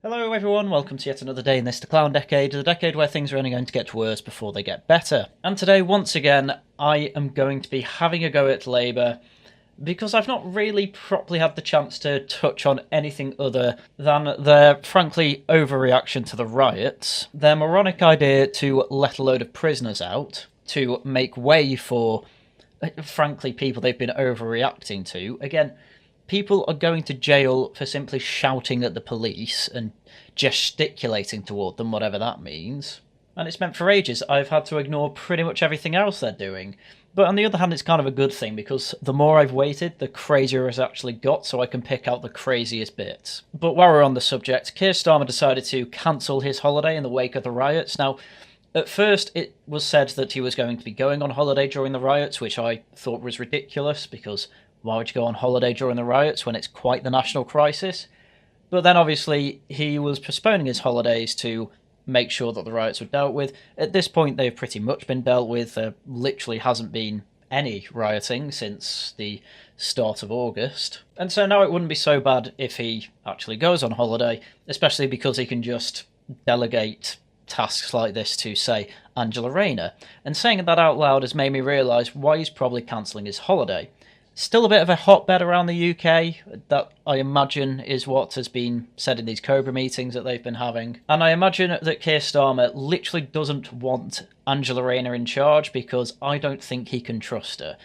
Hello everyone, welcome to yet another day in this the Clown Decade, the decade where things are only going to get worse before they get better. And today, once again, I am going to be having a go at Labour because I've not really properly had the chance to touch on anything other than their frankly overreaction to the riots, their moronic idea to let a load of prisoners out, to make way for, frankly, people they've been overreacting to. Again, people are going to jail for simply shouting at the police and gesticulating toward them, whatever that means. And it's meant for ages I've had to ignore pretty much everything else they're doing. But on the other hand, it's kind of a good thing because the more I've waited, the crazier it's actually got, so I can pick out the craziest bits. But while we're on the subject, Keir Starmer decided to cancel his holiday in the wake of the riots. Now, at first, it was said that he was going to be going on holiday during the riots, which I thought was ridiculous because why would you go on holiday during the riots when it's quite the national crisis? But then obviously he was postponing his holidays to make sure that the riots were dealt with. At this point, they've pretty much been dealt with. There literally hasn't been any rioting since the start of August. And so now it wouldn't be so bad if he actually goes on holiday, especially because he can just delegate tasks like this to, say, Angela Rayner. And saying that out loud has made me realise why he's probably cancelling his holiday. Still a bit of a hotbed around the UK, that I imagine is what has been said in these Cobra meetings that they've been having. And I imagine that Keir Starmer literally doesn't want Angela Rayner in charge because I don't think he can trust her.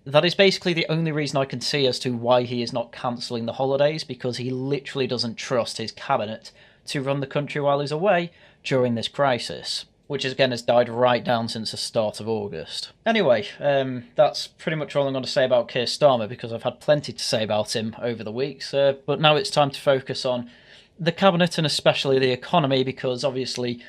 That is basically the only reason I can see as to why he is not cancelling the holidays, because he literally doesn't trust his cabinet to run the country while he's away during this crisis, which again has died right down since the start of August. Anyway, that's pretty much all I'm going to say about Keir Starmer because I've had plenty to say about him over the weeks, but now it's time to focus on the cabinet and especially the economy, because obviously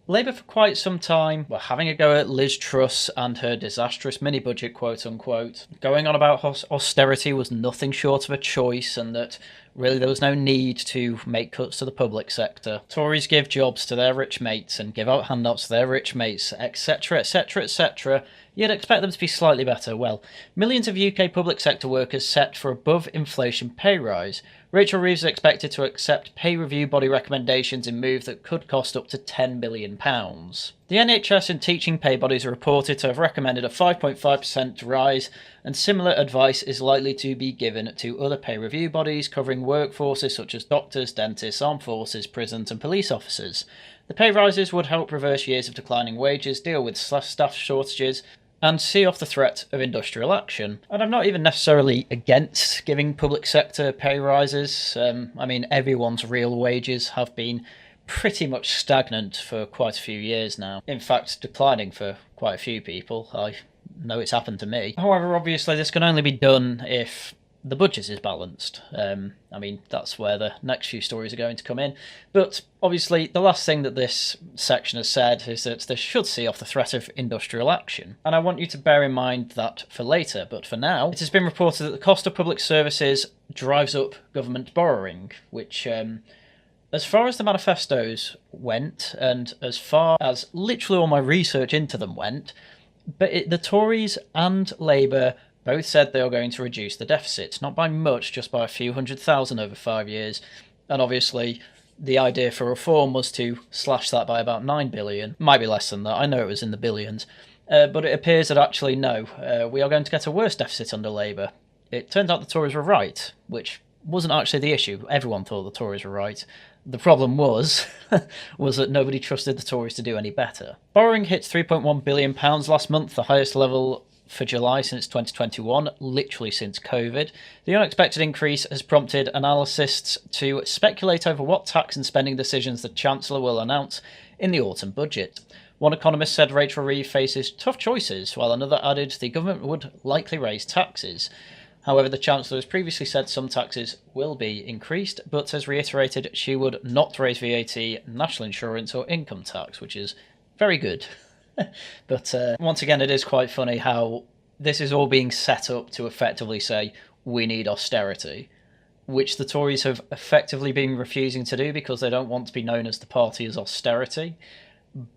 Labour for quite some time were having a go at Liz Truss and her disastrous mini-budget, quote-unquote. Going on about austerity was nothing short of a choice, and that really there was no need to make cuts to the public sector. Tories give jobs to their rich mates and give out handouts to their rich mates, etc, etc, etc. You'd expect them to be slightly better. Well, millions of UK public sector workers set for above-inflation pay rise. Rachel Reeves is expected to accept pay review body recommendations in move that could cost up to £10 billion. The NHS and teaching pay bodies are reported to have recommended a 5.5% rise, and similar advice is likely to be given to other pay review bodies covering workforces such as doctors, dentists, armed forces, prisons and police officers. The pay rises would help reverse years of declining wages, deal with staff shortages, and see off the threat of industrial action. And I'm not even necessarily against giving public sector pay rises. I mean, everyone's real wages have been pretty much stagnant for quite a few years now. In fact, declining for quite a few people. I know it's happened to me. However, obviously this can only be done if the budget is balanced. I mean, that's where the next few stories are going to come in. But obviously, the last thing that this section has said is that this should see off the threat of industrial action. And I want you to bear in mind that for later, but for now, it has been reported that the cost of public services drives up government borrowing, which, as far as the manifestos went, and as far as literally all my research into them went, but the Tories and Labour both said they were going to reduce the deficit, not by much, just by a few £100,000 over 5 years. And obviously, the idea for reform was to slash that by about 9 billion. Might be less than that, I know it was in the billions. But it appears that actually, no, we are going to get a worse deficit under Labour. It turns out the Tories were right, which wasn't actually the issue. Everyone thought the Tories were right. The problem was that nobody trusted the Tories to do any better. Borrowing hit £3.1 billion last month, the highest level for July since 2021, literally since COVID. The unexpected increase has prompted analysts to speculate over what tax and spending decisions the Chancellor will announce in the autumn budget. One economist said Rachel Reeves faces tough choices, while another added the government would likely raise taxes. However, the Chancellor has previously said some taxes will be increased, but has reiterated she would not raise VAT, national insurance or income tax, which is very good. But once again, it is quite funny how this is all being set up to effectively say, we need austerity, which the Tories have effectively been refusing to do because they don't want to be known as the party as austerity.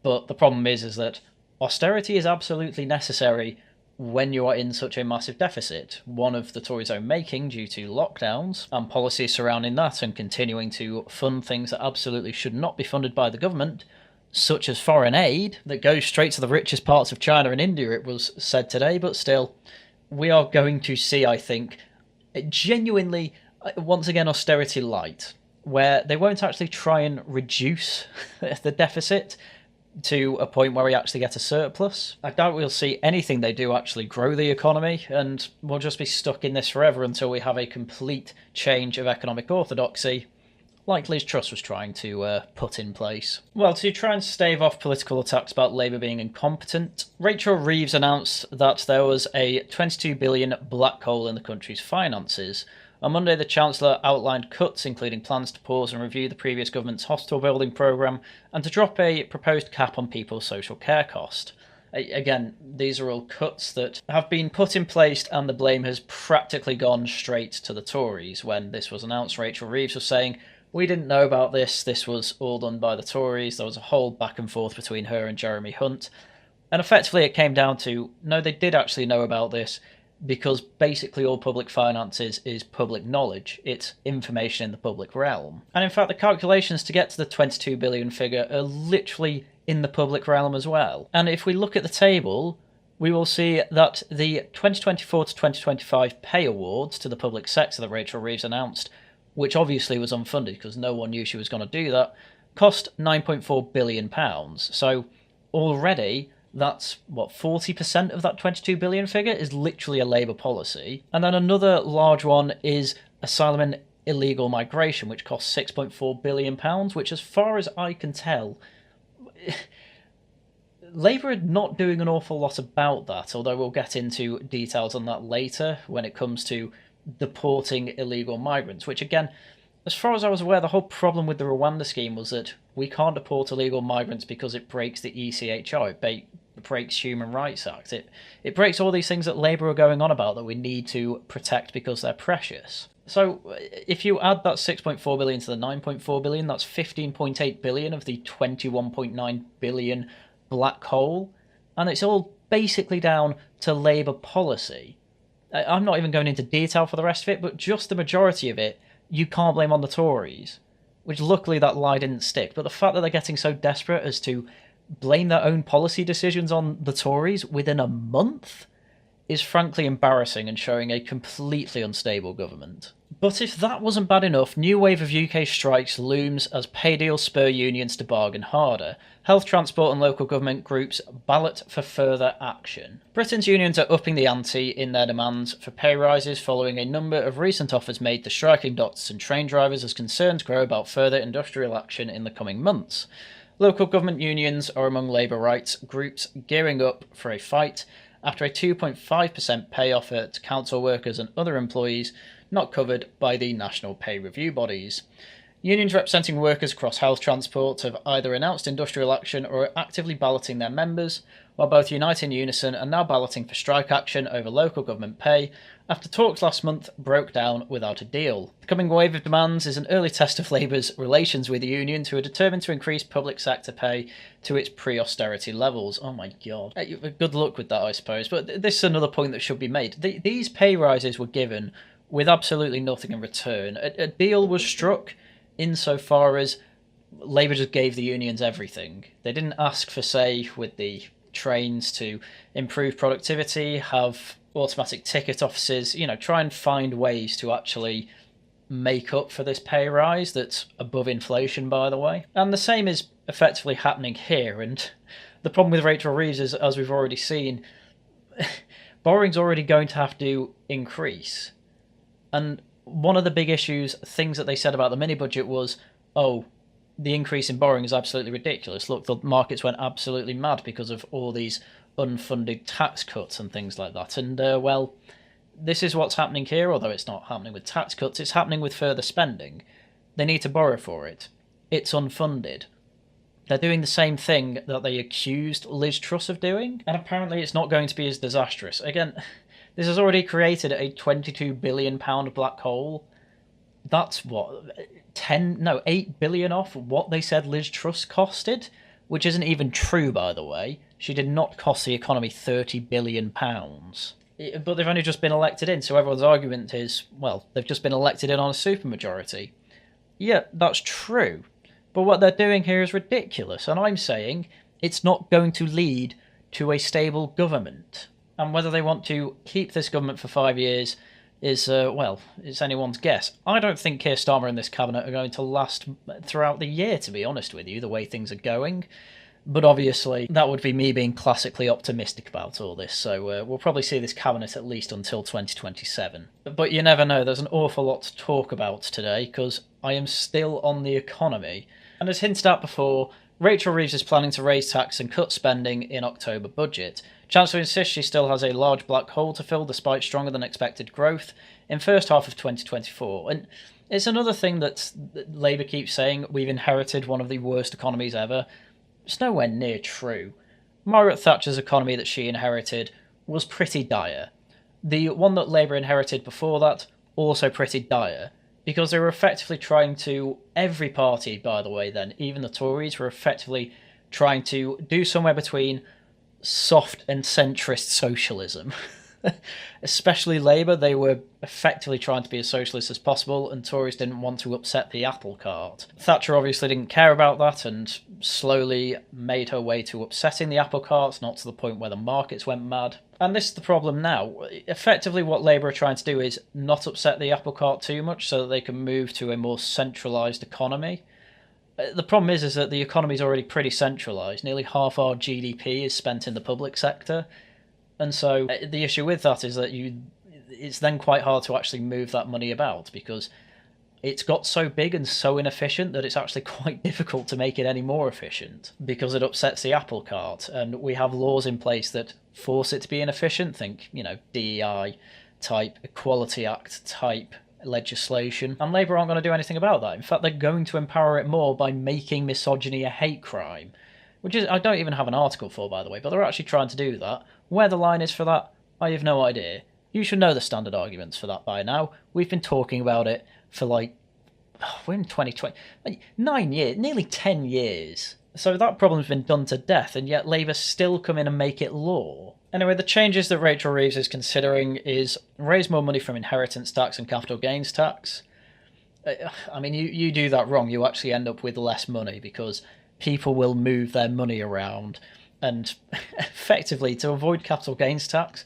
But the problem is that austerity is absolutely necessary when you are in such a massive deficit. One of the Tories' own making due to lockdowns and policies surrounding that, and continuing to fund things that absolutely should not be funded by the government, such as foreign aid that goes straight to the richest parts of China and India, it was said today. But still, we are going to see, I think, genuinely, once again, austerity light, where they won't actually try and reduce the deficit to a point where we actually get a surplus. I doubt we'll see anything they do actually grow the economy, and we'll just be stuck in this forever until we have a complete change of economic orthodoxy, like Liz Truss was trying to put in place. Well, to try and stave off political attacks about Labour being incompetent, Rachel Reeves announced that there was a 22 billion black hole in the country's finances. On Monday, the Chancellor outlined cuts, including plans to pause and review the previous government's hospital building programme and to drop a proposed cap on people's social care cost. Again, these are all cuts that have been put in place, and the blame has practically gone straight to the Tories. When this was announced, Rachel Reeves was saying, "We didn't know about this, this was all done by the Tories." There was a whole back and forth between her and Jeremy Hunt. And effectively it came down to, no, they did actually know about this, because basically all public finances is public knowledge. It's information in the public realm. And in fact, the calculations to get to the 22 billion figure are literally in the public realm as well. And if we look at the table, we will see that the 2024 to 2025 pay awards to the public sector that Rachel Reeves announced, which obviously was unfunded because no one knew she was going to do that, cost £9.4 billion. So already, that's, 40% of that 22 billion figure is literally a Labour policy. And then another large one is asylum and illegal migration, which costs £6.4 billion, which, as far as I can tell, Labour are not doing an awful lot about that, although we'll get into details on that later when it comes to deporting illegal migrants, which, again, as far as I was aware, the whole problem with the Rwanda scheme was that we can't deport illegal migrants because it breaks the ECHR, it breaks Human Rights Act, it breaks all these things that Labour are going on about that we need to protect because they're precious. So if you add that 6.4 billion to the 9.4 billion, that's 15.8 billion of the 21.9 billion black hole, and it's all basically down to Labour policy. I'm not even going into detail for the rest of it, but just the majority of it you can't blame on the Tories, which luckily that lie didn't stick. But the fact that they're getting so desperate as to blame their own policy decisions on the Tories within a month is frankly embarrassing and showing a completely unstable government. But if that wasn't bad enough, new wave of UK strikes looms as pay deals spur unions to bargain harder. Health, transport and local government groups ballot for further action. Britain's unions are upping the ante in their demands for pay rises following a number of recent offers made to striking doctors and train drivers as concerns grow about further industrial action in the coming months. Local government unions are among labour rights groups gearing up for a fight after a 2.5% pay offer to council workers and other employees not covered by the national pay review bodies. Unions representing workers across health transport have either announced industrial action or are actively balloting their members, while both Unite and Unison are now balloting for strike action over local government pay after talks last month broke down without a deal. The coming wave of demands is an early test of Labour's relations with the unions, who are determined to increase public sector pay to its pre-austerity levels. Oh my god. Good luck with that, I suppose. But this is another point that should be made. These pay rises were given with absolutely nothing in return. A deal was struck insofar as Labour just gave the unions everything. They didn't ask for, say, with the trains to improve productivity, have automatic ticket offices, try and find ways to actually make up for this pay rise that's above inflation, by the way. And the same is effectively happening here, and the problem with Rachel Reeves is, as we've already seen, borrowing's already going to have to increase. And one of the big things that they said about the mini-budget was, the increase in borrowing is absolutely ridiculous. Look, the markets went absolutely mad because of all these unfunded tax cuts and things like that. And, this is what's happening here, although it's not happening with tax cuts, it's happening with further spending. They need to borrow for it. It's unfunded. They're doing the same thing that they accused Liz Truss of doing, and apparently it's not going to be as disastrous. Again, this has already created a £22 billion black hole. That's what, 8 billion off what they said Liz Truss costed? which isn't even true, by the way. She did not cost the economy £30 billion. But they've only just been elected in, so everyone's argument is, well, they've just been elected in on a supermajority. Yeah, that's true. But what they're doing here is ridiculous, and I'm saying it's not going to lead to a stable government. And whether they want to keep this government for 5 years is, well, it's anyone's guess. I don't think Keir Starmer and this cabinet are going to last throughout the year, to be honest with you, the way things are going. But obviously, that would be me being classically optimistic about all this, so we'll probably see this cabinet at least until 2027. But you never know, there's an awful lot to talk about today, because I am still on the economy. And as hinted at before, Rachel Reeves is planning to raise tax and cut spending in October budget. Chancellor insists she still has a large black hole to fill despite stronger than expected growth in first half of 2024. And it's another thing that Labour keeps saying, we've inherited one of the worst economies ever. It's nowhere near true. Margaret Thatcher's economy that she inherited was pretty dire. The one that Labour inherited before that, also pretty dire. Because they were effectively trying to, every party, by the way then, even the Tories, were effectively trying to do somewhere between soft and centrist socialism. Especially Labour, they were effectively trying to be as socialist as possible, and Tories didn't want to upset the apple cart. Thatcher obviously didn't care about that, and slowly made her way to upsetting the apple cart, not to the point where the markets went mad. And this is the problem now. Effectively what Labour are trying to do is not upset the apple cart too much so that they can move to a more centralised economy. The problem is that the economy is already pretty centralised. Nearly half our GDP is spent in the public sector. And so the issue with that is that it's then quite hard to actually move that money about, because it's got so big and so inefficient that it's actually quite difficult to make it any more efficient, because it upsets the apple cart. And we have laws in place that force it to be inefficient. Think, DEI type, Equality Act type legislation. And Labour aren't going to do anything about that. In fact, they're going to empower it more by making misogyny a hate crime. Which is, I don't even have an article for, by the way, but they're actually trying to do that. Where the line is for that, I have no idea. You should know the standard arguments for that by now. We've been talking about it for we're in 2020, 9 years, nearly 10 years. So that problem's been done to death, and yet Labour still come in and make it law. Anyway, the changes that Rachel Reeves is considering is raise more money from inheritance tax and capital gains tax. I mean, you do that wrong, you actually end up with less money, because people will move their money around, and effectively, to avoid capital gains tax,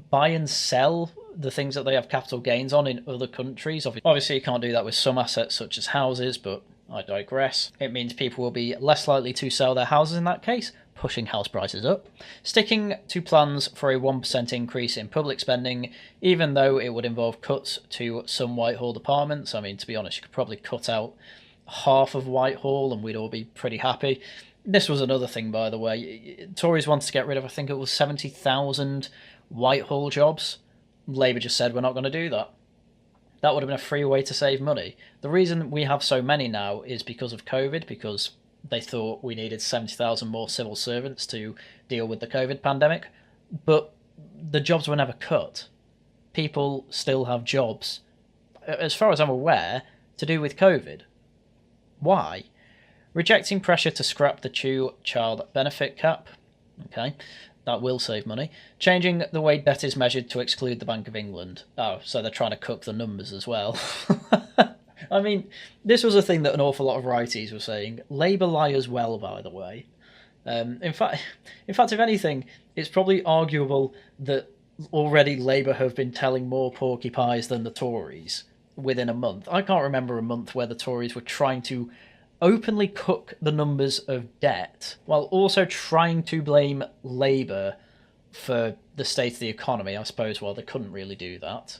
buy and sell the things that they have capital gains on in other countries. Obviously, you can't do that with some assets such as houses, but I digress. It means people will be less likely to sell their houses in that case, pushing house prices up. Sticking to plans for a 1% increase in public spending, even though it would involve cuts to some Whitehall departments. I mean, to be honest, you could probably cut out half of Whitehall and we'd all be pretty happy. This was another thing, by the way. Tories wanted to get rid of, I think it was 70,000 Whitehall jobs. Labour just said, we're not going to do that. That would have been a free way to save money. The reason we have so many now is because of COVID, because they thought we needed 70,000 more civil servants to deal with the COVID pandemic. But the jobs were never cut. People still have jobs, as far as I'm aware, to do with COVID. Why? Rejecting pressure to scrap the two-child benefit cap. Okay, that will save money. Changing the way debt is measured to exclude the Bank of England. Oh, so they're trying to cook the numbers as well. I mean, this was a thing that an awful lot of righties were saying. Labour lie as well, by the way. In fact, if anything, it's probably arguable that already Labour have been telling more porcupines than the Tories within a month. I can't remember a month where the Tories were trying to openly cook the numbers of debt while also trying to blame Labour for the state of the economy. I suppose, well, they couldn't really do that.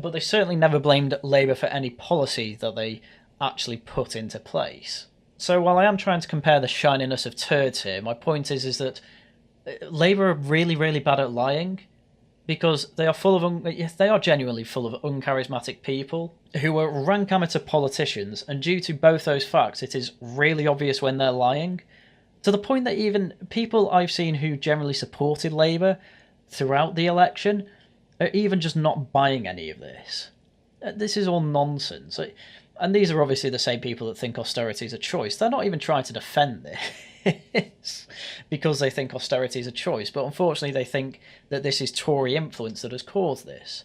But they certainly never blamed Labour for any policy that they actually put into place. So while I am trying to compare the shininess of turds here, my point is that Labour are really, really bad at lying, because they are genuinely full of uncharismatic people who are rank amateur politicians, and due to both those facts, it is really obvious when they're lying, to the point that even people I've seen who generally supported Labour throughout the election are even just not buying any of this. This is all nonsense. And these are obviously the same people that think austerity is a choice. They're not even trying to defend this because they think austerity is a choice, but unfortunately they think that this is Tory influence that has caused this,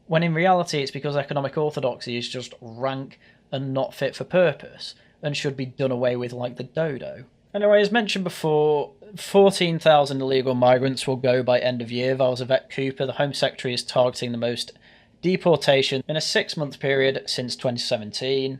when in reality it's because economic orthodoxy is just rank and not fit for purpose and should be done away with like the dodo. Anyway, as mentioned before, 14,000 illegal migrants will go by end of year. That was Yvette Cooper. The Home Secretary is targeting the most deportation in a 6-month period since 2017.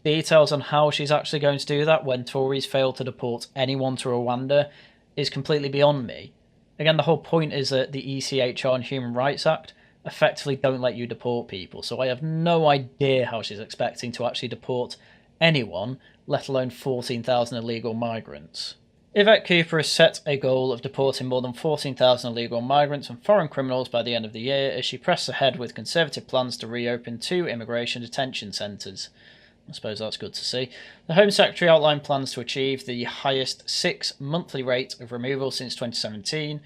Details on how she's actually going to do that when Tories fail to deport anyone to Rwanda is completely beyond me. Again, the whole point is that the ECHR and Human Rights Act effectively don't let you deport people, so I have no idea how she's expecting to actually deport anyone, let alone 14,000 illegal migrants. Yvette Cooper has set a goal of deporting more than 14,000 illegal migrants and foreign criminals by the end of the year as she presses ahead with Conservative plans to reopen 2 immigration detention centres. I suppose that's good to see. The Home Secretary outlined plans to achieve the highest 6-monthly rate of removal since 2017,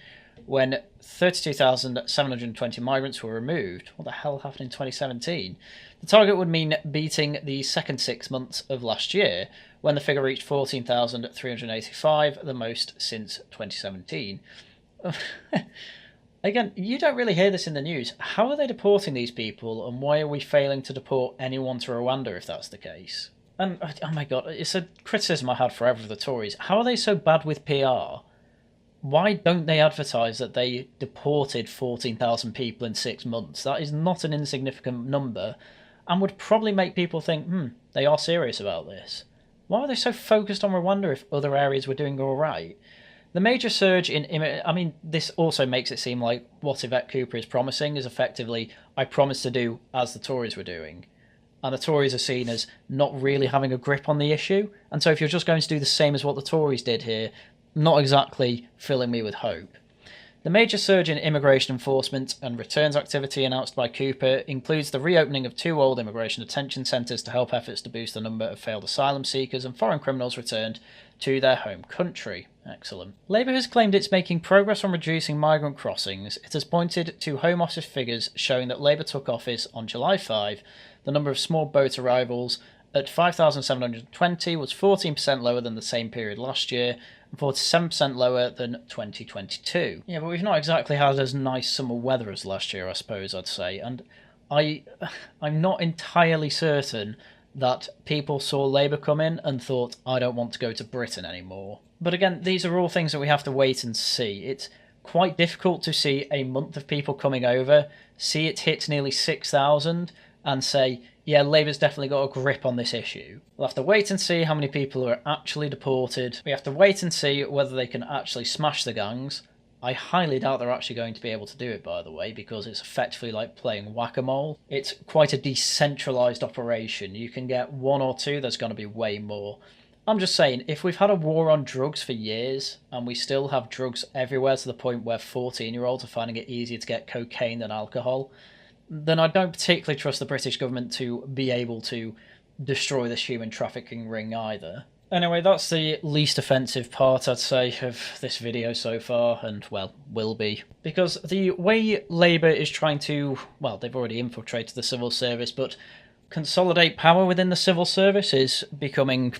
when 32,720 migrants were removed. What the hell happened in 2017? The target would mean beating the second 6 months of last year, when the figure reached 14,385, the most since 2017. Again, you don't really hear this in the news. How are they deporting these people, and why are we failing to deport anyone to Rwanda if that's the case? And, oh my god, it's a criticism I had forever of the Tories. How are they so bad with PR? Why don't they advertise that they deported 14,000 people in 6 months? That is not an insignificant number, and would probably make people think, they are serious about this. Why are they so focused on Rwanda if other areas were doing alright? The major surge in this also makes it seem like what Yvette Cooper is promising is effectively, I promised to do as the Tories were doing. And the Tories are seen as not really having a grip on the issue. And so if you're just going to do the same as what the Tories did here, not exactly filling me with hope. The major surge in immigration enforcement and returns activity announced by Cooper includes the reopening of 2 old immigration detention centres to help efforts to boost the number of failed asylum seekers and foreign criminals returned to their home country. Excellent. Labour has claimed it's making progress on reducing migrant crossings. It has pointed to Home Office figures showing that Labour took office on July 5. The number of small boat arrivals at 5,720 was 14% lower than the same period last year, and 47% lower than 2022. Yeah, but we've not exactly had as nice summer weather as last year, I suppose I'd say, and I'm not entirely certain that people saw Labour come in and thought, I don't want to go to Britain anymore. But again, these are all things that we have to wait and see. It's quite difficult to see a month of people coming over, see it hit nearly 6,000, and say, yeah, Labour's definitely got a grip on this issue. We'll have to wait and see how many people are actually deported. We have to wait and see whether they can actually smash the gangs. I highly doubt they're actually going to be able to do it, by the way, because it's effectively like playing whack-a-mole. It's quite a decentralised operation. You can get 1 or 2, there's going to be way more. I'm just saying, if we've had a war on drugs for years, and we still have drugs everywhere to the point where 14-year-olds are finding it easier to get cocaine than alcohol, then I don't particularly trust the British government to be able to destroy this human trafficking ring either. Anyway, that's the least offensive part, I'd say, of this video so far, and, well, will be. Because the way Labour is trying to, well, they've already infiltrated the civil service, but consolidate power within the civil service is becoming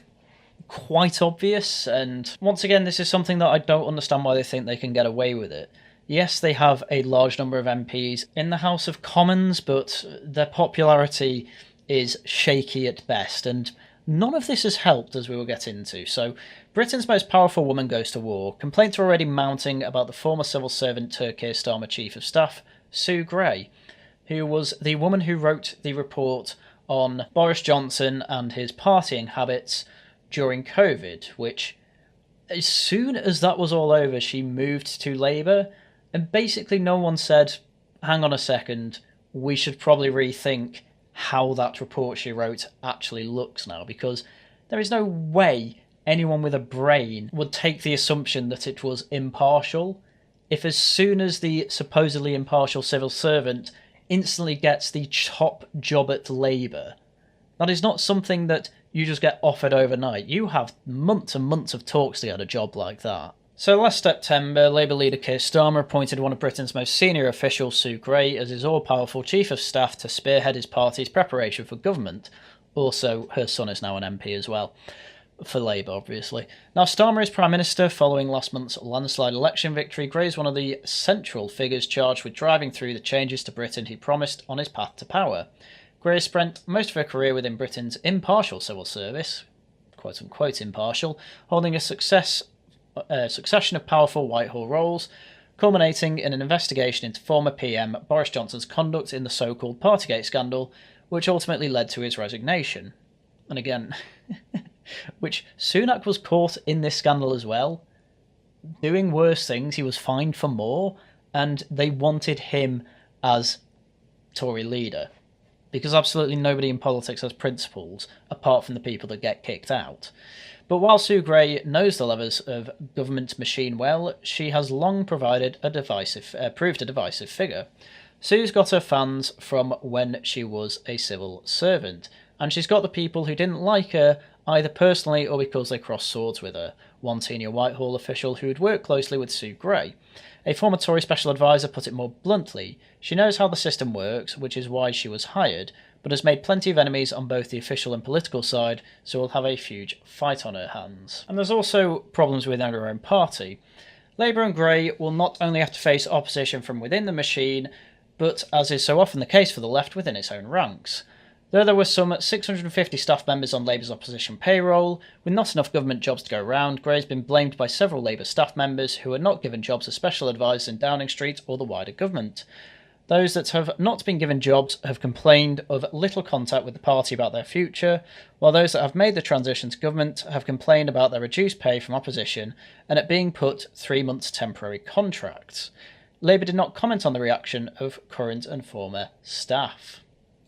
quite obvious, and once again, this is something that I don't understand why they think they can get away with it. Yes, they have a large number of MPs in the House of Commons, but their popularity is shaky at best, and none of this has helped, as we will get into. So, Britain's most powerful woman goes to war. Complaints are already mounting about the former civil servant to Keir Starmer Chief of Staff, Sue Gray, who was the woman who wrote the report on Boris Johnson and his partying habits during COVID, which, as soon as that was all over, she moved to Labour. And basically no one said, hang on a second, we should probably rethink how that report she wrote actually looks now, because there is no way anyone with a brain would take the assumption that it was impartial if as soon as the supposedly impartial civil servant instantly gets the top job at Labour. That is not something that you just get offered overnight. You have months and months of talks to get a job like that. So last September, Labour leader Keir Starmer appointed one of Britain's most senior officials, Sue Gray, as his all-powerful Chief of Staff to spearhead his party's preparation for government. Also, her son is now an MP as well. for Labour, obviously. Now, Starmer is Prime Minister following last month's landslide election victory. Gray is one of the central figures charged with driving through the changes to Britain he promised on his path to power. Gray has spent most of her career within Britain's impartial civil service, quote-unquote impartial, holding a succession of powerful Whitehall roles, culminating in an investigation into former PM Boris Johnson's conduct in the so-called Partygate scandal, which ultimately led to his resignation. And again, which Sunak was caught in this scandal as well, doing worse things. He was fined for more, and they wanted him as Tory leader, because absolutely nobody in politics has principles apart from the people that get kicked out. But while Sue Gray knows the levers of government machine well, she has long proved a divisive figure. Sue's got her fans from when she was a civil servant, and she's got the people who didn't like her either personally or because they crossed swords with her. One senior Whitehall official who had worked closely with Sue Gray, a former Tory special advisor, put it more bluntly: she knows how the system works, which is why she was hired, but has made plenty of enemies on both the official and political side, so will have a huge fight on her hands. And there's also problems within her own party. Labour and Gray will not only have to face opposition from within the machine, but, as is so often the case for the left, within its own ranks. Though there were some 650 staff members on Labour's opposition payroll, with not enough government jobs to go around, Gray has been blamed by several Labour staff members who are not given jobs as special advisors in Downing Street or the wider government. Those that have not been given jobs have complained of little contact with the party about their future, while those that have made the transition to government have complained about their reduced pay from opposition and at being put 3 months temporary contracts. Labour did not comment on the reaction of current and former staff.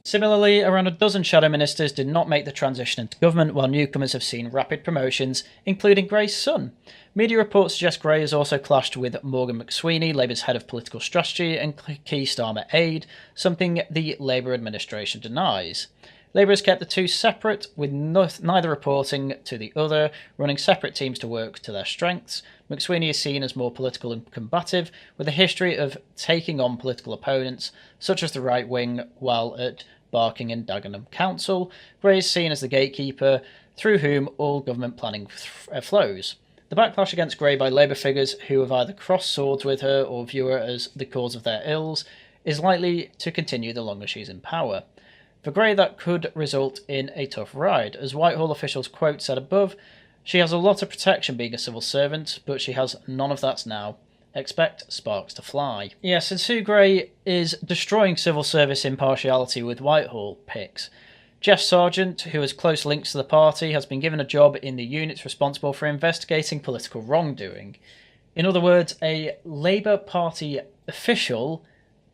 Similarly, around a dozen shadow ministers did not make the transition into government, while newcomers have seen rapid promotions, including Gray's son. Media reports suggest Gray has also clashed with Morgan McSweeney, Labour's head of political strategy and Keir Starmer aide, something the Labour administration denies. Labour has kept the two separate, with neither reporting to the other, running separate teams to work to their strengths. McSweeney is seen as more political and combative, with a history of taking on political opponents, such as the right wing, while at Barking and Dagenham Council. Gray is seen as the gatekeeper, through whom all government planning flows. The backlash against Gray by Labour figures who have either crossed swords with her or view her as the cause of their ills is likely to continue the longer she's in power. For Gray, that could result in a tough ride. As Whitehall officials quote said above, she has a lot of protection being a civil servant, but she has none of that now. Expect sparks to fly. Yes, and Sue Gray is destroying civil service impartiality with Whitehall picks. Jeff Sargent, who has close links to the party, has been given a job in the units responsible for investigating political wrongdoing. In other words, a Labour Party official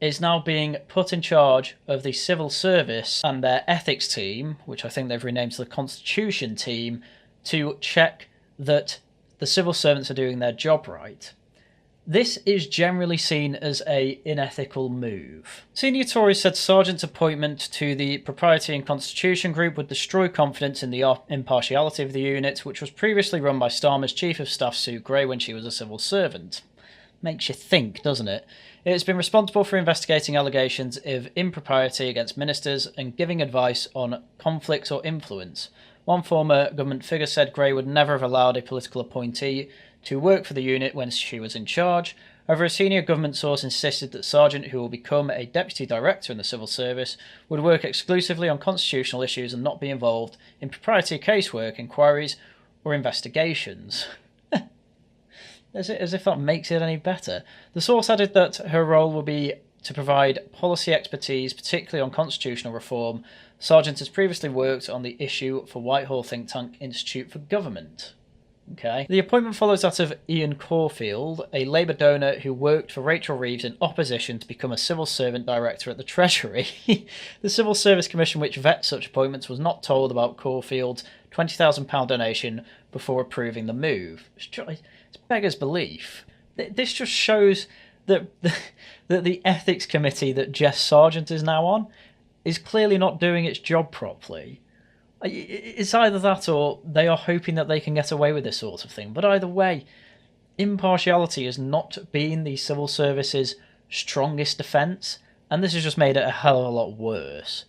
is now being put in charge of the civil service and their ethics team, which I think they've renamed to the Constitution team, to check that the civil servants are doing their job right. This is generally seen as an unethical move. Senior Tories said Sargent's appointment to the Propriety and Constitution group would destroy confidence in the impartiality of the unit, which was previously run by Starmer's Chief of Staff Sue Gray when she was a civil servant. Makes you think, doesn't it? It has been responsible for investigating allegations of impropriety against ministers and giving advice on conflicts or influence. One former government figure said Gray would never have allowed a political appointee to work for the unit when she was in charge. However, a senior government source insisted that Sargent, who will become a deputy director in the civil service, would work exclusively on constitutional issues and not be involved in propriety casework, inquiries, or investigations. As if that makes it any better. The source added that her role will be to provide policy expertise, particularly on constitutional reform. Sargent has previously worked on the issue for Whitehall think tank Institute for Government. Okay. The appointment follows that of Ian Caulfield, a Labour donor who worked for Rachel Reeves in opposition to become a civil servant director at the Treasury. The Civil Service Commission, which vets such appointments, was not told about Caulfield's £20,000 donation before approving the move. It's beggars belief. This just shows that the ethics committee that Jess Sargent is now on is clearly not doing its job properly. It's either that or they are hoping that they can get away with this sort of thing. But either way, impartiality has not been the civil service's strongest defence, and this has just made it a hell of a lot worse.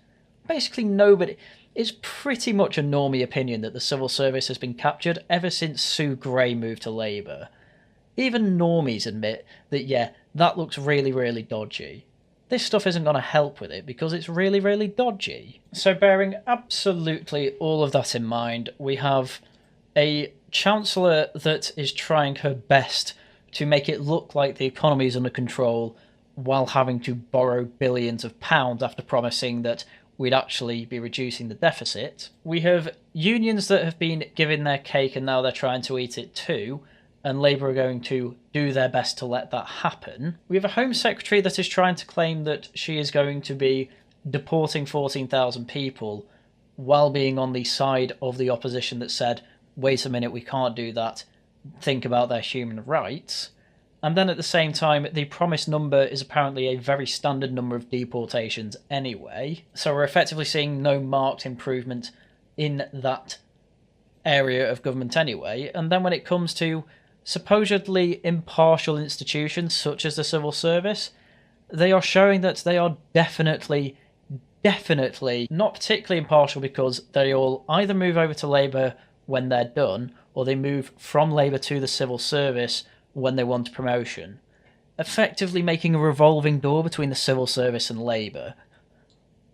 Basically nobody... it's pretty much a normie opinion that the civil service has been captured ever since Sue Gray moved to Labour. Even normies admit that, yeah, that looks really, really dodgy. This stuff isn't going to help with it because it's really, really dodgy. So bearing absolutely all of that in mind, we have a Chancellor that is trying her best to make it look like the economy is under control while having to borrow billions of pounds after promising that we'd actually be reducing the deficit. We have unions that have been given their cake and now they're trying to eat it too, and Labour are going to do their best to let that happen. We have a Home Secretary that is trying to claim that she is going to be deporting 14,000 people while being on the side of the opposition that said, wait a minute, we can't do that, think about their human rights. And then at the same time, the promised number is apparently a very standard number of deportations anyway. So we're effectively seeing no marked improvement in that area of government anyway. And then when it comes to supposedly impartial institutions such as the civil service, they are showing that they are definitely not particularly impartial because they all either move over to Labour when they're done or they move from Labour to the civil service when they want a promotion, effectively making a revolving door between the civil service and Labour.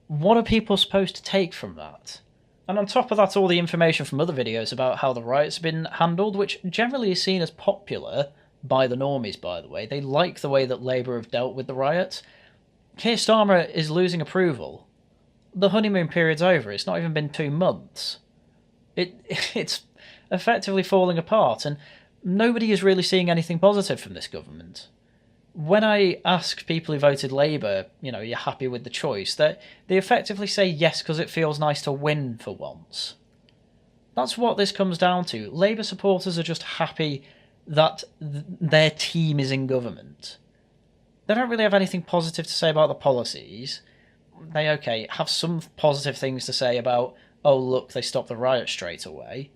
What are people supposed to take from that? And on top of that, all the information from other videos about how the riots have been handled, which generally is seen as popular by the normies, by the way. They like the way that Labour have dealt with the riots. Keir Starmer is losing approval. The honeymoon period's over. It's not even been 2 months. It's effectively falling apart, and nobody is really seeing anything positive from this government. When I ask people who voted Labour, you're happy with the choice, they effectively say yes because it feels nice to win for once. That's what this comes down to. Labour supporters are just happy that their team is in government. They don't really have anything positive to say about the policies. They, have some positive things to say about, oh look, they stopped the riot straight away.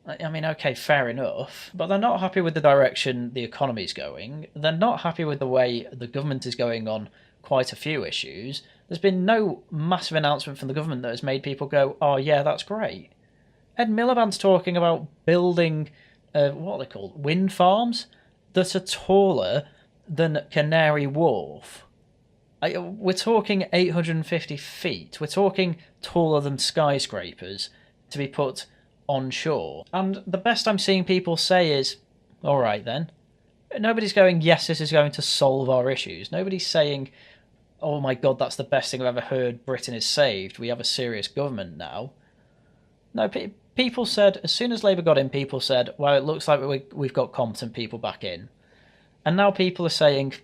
I mean, fair enough, but they're not happy with the direction the economy's going. They're not happy with the way the government is going on quite a few issues. There's been no massive announcement from the government that has made people go, oh yeah, that's great. Ed Miliband's talking about building, what are they called, wind farms that are taller than Canary Wharf. We're talking 850 feet. We're talking taller than skyscrapers to be put on shore. And the best I'm seeing people say is, all right then. Nobody's going, yes, this is going to solve our issues. Nobody's saying, oh my god, that's the best thing I've ever heard, Britain is saved, we have a serious government now. No, people said, as soon as Labour got in, people said, well, it looks like we've got competent people back in. And now people are saying,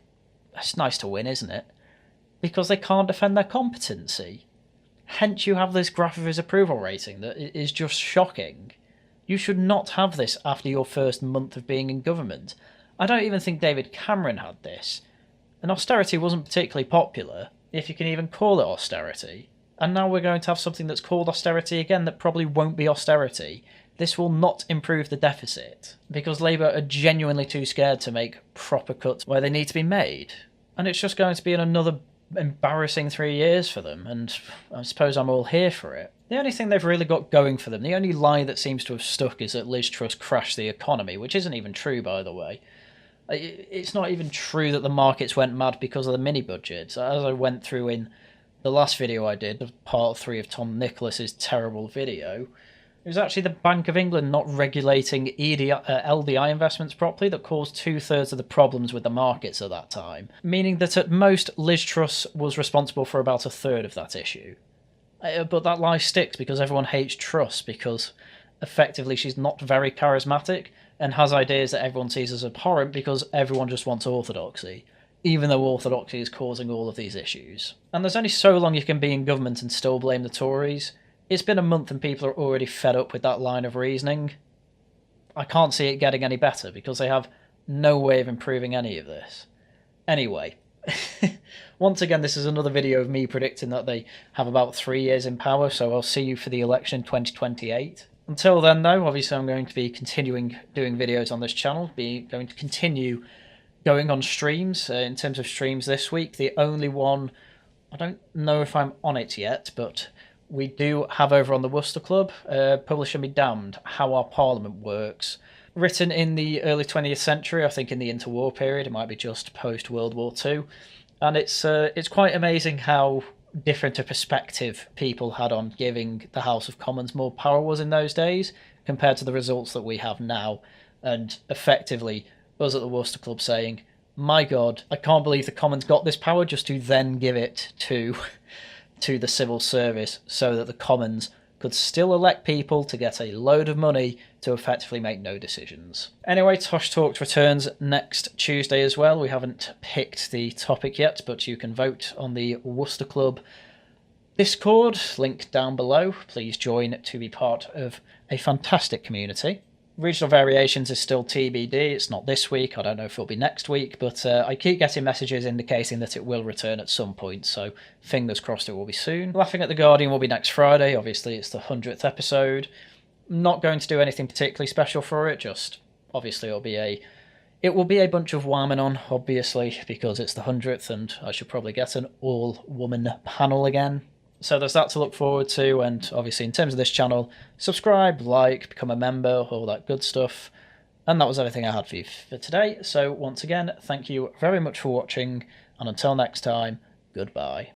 it's nice to win, isn't it? Because they can't defend their competency. Hence you have this graph of his approval rating that is just shocking. You should not have this after your first month of being in government. I don't even think David Cameron had this. And austerity wasn't particularly popular, if you can even call it austerity. And now we're going to have something that's called austerity again that probably won't be austerity. This will not improve the deficit, because Labour are genuinely too scared to make proper cuts where they need to be made. And it's just going to be another embarrassing 3 years for them, and I suppose I'm all here for it. The only thing they've really got going for them, the only lie that seems to have stuck is that Liz Truss crashed the economy, which isn't even true, by the way. It's not even true that the markets went mad because of the mini-budgets. As I went through in the last video I did, part 3 of Tom Nicholas's terrible video, it was actually the Bank of England not regulating LDI investments properly that caused 2/3 of the problems with the markets at that time, meaning that at most Liz Truss was responsible for about 1/3 of that issue. But that lie sticks because everyone hates Truss because effectively she's not very charismatic and has ideas that everyone sees as abhorrent because everyone just wants orthodoxy, even though orthodoxy is causing all of these issues. And there's only so long you can be in government and still blame the Tories. It's been a month and people are already fed up with that line of reasoning. I can't see it getting any better because they have no way of improving any of this. Anyway, once again, this is another video of me predicting that they have about 3 years in power, so I'll see you for the election 2028. Until then, though, obviously I'm going to be continuing doing videos on this channel, going to continue going on streams. In terms of streams this week, the only one, I don't know if I'm on it yet, but we do have over on the Worcester Club, Publisher Me Damned, How Our Parliament Works. Written in the early 20th century, I think in the interwar period, it might be just post-World War II. And it's quite amazing how different a perspective people had on giving the House of Commons more power was in those days compared to the results that we have now. And effectively, us at the Worcester Club saying, my God, I can't believe the Commons got this power just to then give it to the civil service so that the Commons could still elect people to get a load of money to effectively make no decisions. Anyway, Tosh Talks returns next Tuesday as well. We haven't picked the topic yet, but you can vote on the Worcester Club Discord, link down below. Please join to be part of a fantastic community. Regional Variations is still TBD. It's not this week. I don't know if it'll be next week, but I keep getting messages indicating that it will return at some point, so fingers crossed it will be soon. Laughing at the Guardian will be next Friday. Obviously, it's the 100th episode. Not going to do anything particularly special for it, just obviously it will be a bunch of whamming on, obviously, because it's the 100th and I should probably get an all-woman panel again. So there's that to look forward to, and obviously in terms of this channel, subscribe, like, become a member, all that good stuff. And that was everything I had for you for today. So once again, thank you very much for watching, and until next time, goodbye.